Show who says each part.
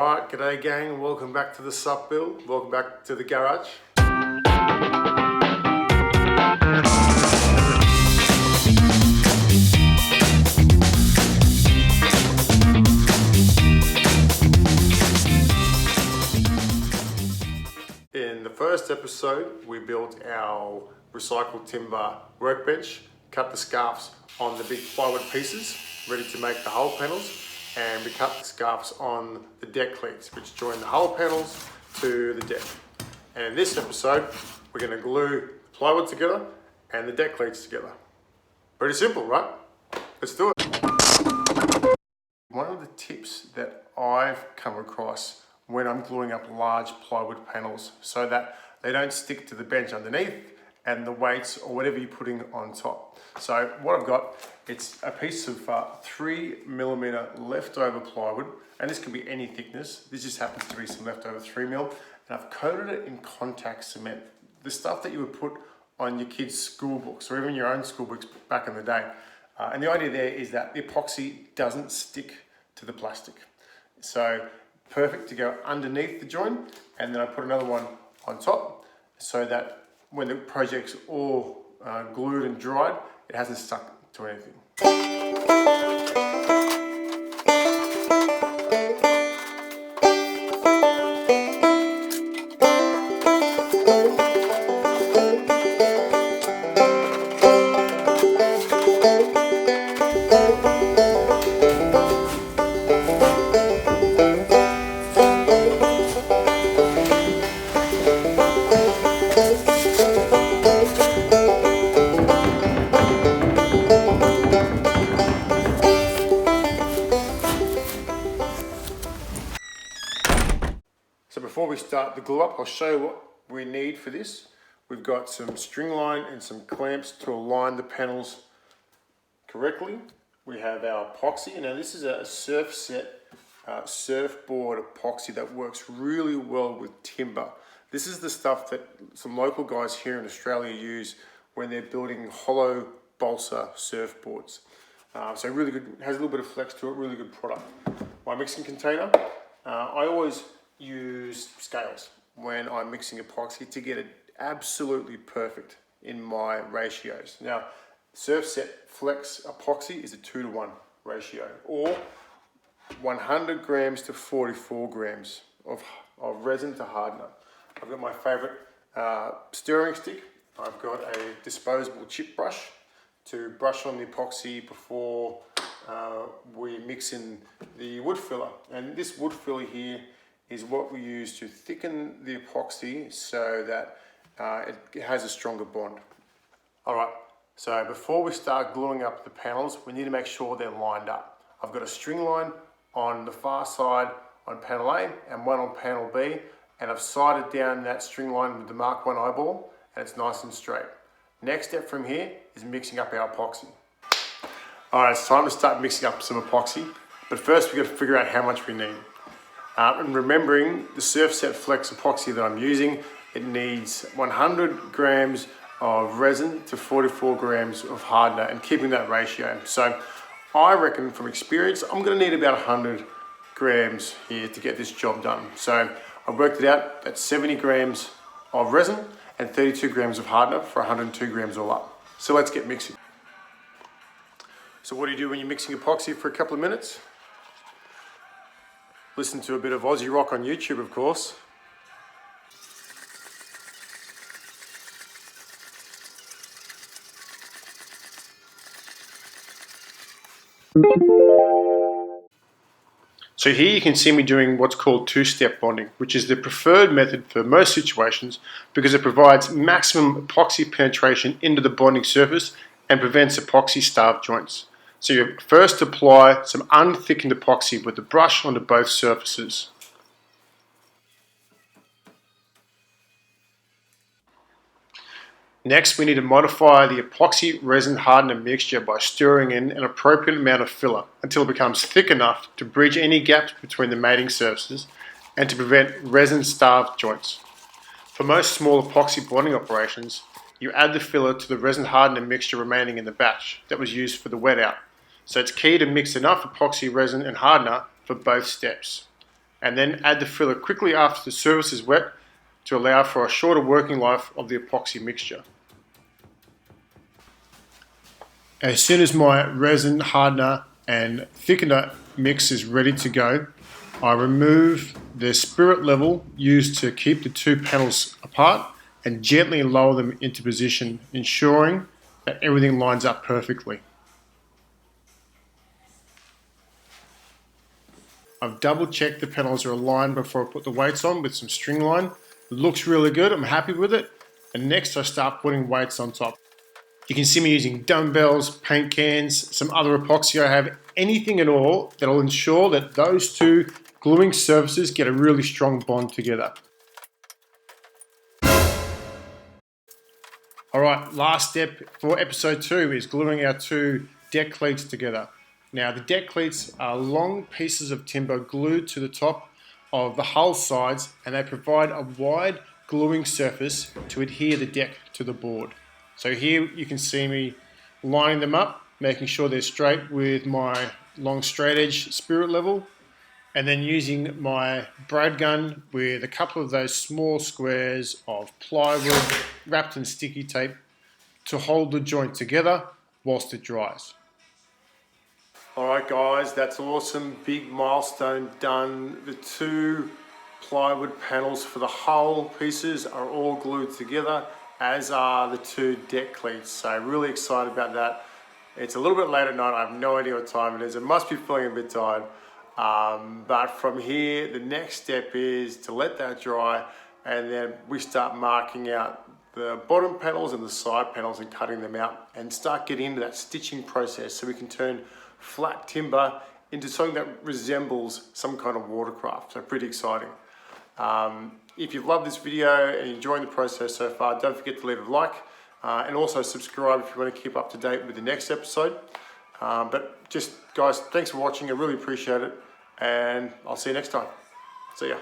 Speaker 1: Alright, g'day gang, welcome back to the SUP build, welcome back to the garage. In the first episode, we built our recycled timber workbench, cut the scarves on the big plywood pieces, ready to make the hull panels. And we cut the scarves on the deck cleats, which join the hull panels to the deck. And in this episode, we're going to glue the plywood together and the deck cleats together. Pretty simple, right? Let's do it. One of the tips that I've come across when I'm gluing up large plywood panels so that they don't stick to the bench underneath and the weights or whatever you're putting on top. So what I've got, it's a piece of 3mm leftover plywood, and this can be any thickness. This just happens to be some leftover 3mm, and I've coated it in contact cement. The stuff that you would put on your kids' school books or even your own school books back in the day. And the idea there is that the epoxy doesn't stick to the plastic. So perfect to go underneath the joint, and then I put another one on top so that when the project's all glued and dried, it hasn't stuck to anything. So before we start the glue up, I'll show you what we need for this. We've got some string line and some clamps to align the panels correctly. We have our epoxy. Now this is a Surfset surfboard epoxy that works really well with timber. This is the stuff that some local guys here in Australia use when they're building hollow balsa surfboards. So really good, has a little bit of flex to it, really good product. My mixing container, I always use scales when I'm mixing epoxy to get it absolutely perfect in my ratios. Now, Surfset Flex epoxy is a 2:1 ratio, or 100 grams to 44 grams of resin to hardener. I've got my favorite stirring stick. I've got a disposable chip brush to brush on the epoxy before we mix in the wood filler. And this wood filler here is what we use to thicken the epoxy so that it has a stronger bond. All right, so before we start gluing up the panels, we need to make sure they're lined up. I've got a string line on the far side on panel A and one on panel B, and I've sided down that string line with the Mark 1 eyeball, and it's nice and straight. Next step from here is mixing up our epoxy. All right, it's time to start mixing up some epoxy, but first we've got to figure out how much we need. And remembering the Surfset Flex epoxy that I'm using, it needs 100 grams of resin to 44 grams of hardener, and keeping that ratio. So I reckon from experience, I'm gonna need about 100 grams here to get this job done. So I worked it out, that's 70 grams of resin and 32 grams of hardener for 102 grams all up. So let's get mixing. So what do you do when you're mixing epoxy for a couple of minutes? Listen to a bit of Aussie rock on YouTube, of course. So here you can see me doing what's called two-step bonding, which is the preferred method for most situations because it provides maximum epoxy penetration into the bonding surface and prevents epoxy starved joints. So you first apply some unthickened epoxy with the brush onto both surfaces. Next, we need to modify the epoxy resin hardener mixture by stirring in an appropriate amount of filler until it becomes thick enough to bridge any gaps between the mating surfaces and to prevent resin starved joints. For most small epoxy bonding operations, you add the filler to the resin hardener mixture remaining in the batch that was used for the wet out. So it's key to mix enough epoxy resin and hardener for both steps. and then add the filler quickly after the surface is wet to allow for a shorter working life of the epoxy mixture. As soon as my resin hardener and thickener mix is ready to go, I remove the spirit level used to keep the two panels apart and gently lower them into position, ensuring that everything lines up perfectly. I've double checked the panels are aligned before I put the weights on with some string line. It looks really good, I'm happy with it. And next I start putting weights on top. You can see me using dumbbells, paint cans, some other epoxy I have, anything at all that'll ensure that those two gluing surfaces get a really strong bond together. Alright, last step for episode 2 is gluing our two deck cleats together. Now the deck cleats are long pieces of timber glued to the top of the hull sides, and they provide a wide gluing surface to adhere the deck to the board. So here you can see me lining them up, making sure they're straight with my long straight edge spirit level, and then using my brad gun with a couple of those small squares of plywood wrapped in sticky tape to hold the joint together whilst it dries. Alright guys, that's awesome, big milestone done. The two plywood panels for the hull pieces are all glued together, as are the two deck cleats. So really excited about that. It's a little bit late at night, I have no idea what time it is. I must be feeling a bit tired. But from here, the next step is to let that dry, and then we start marking out the bottom panels and the side panels and cutting them out and start getting into that stitching process so we can turn flat timber into something that resembles some kind of watercraft. So pretty exciting. If you've loved this video and you're enjoying the process so far, don't forget to leave a like and also subscribe if you want to keep up to date with the next episode. But just guys, thanks for watching, I really appreciate it, and I'll see you next time. See ya.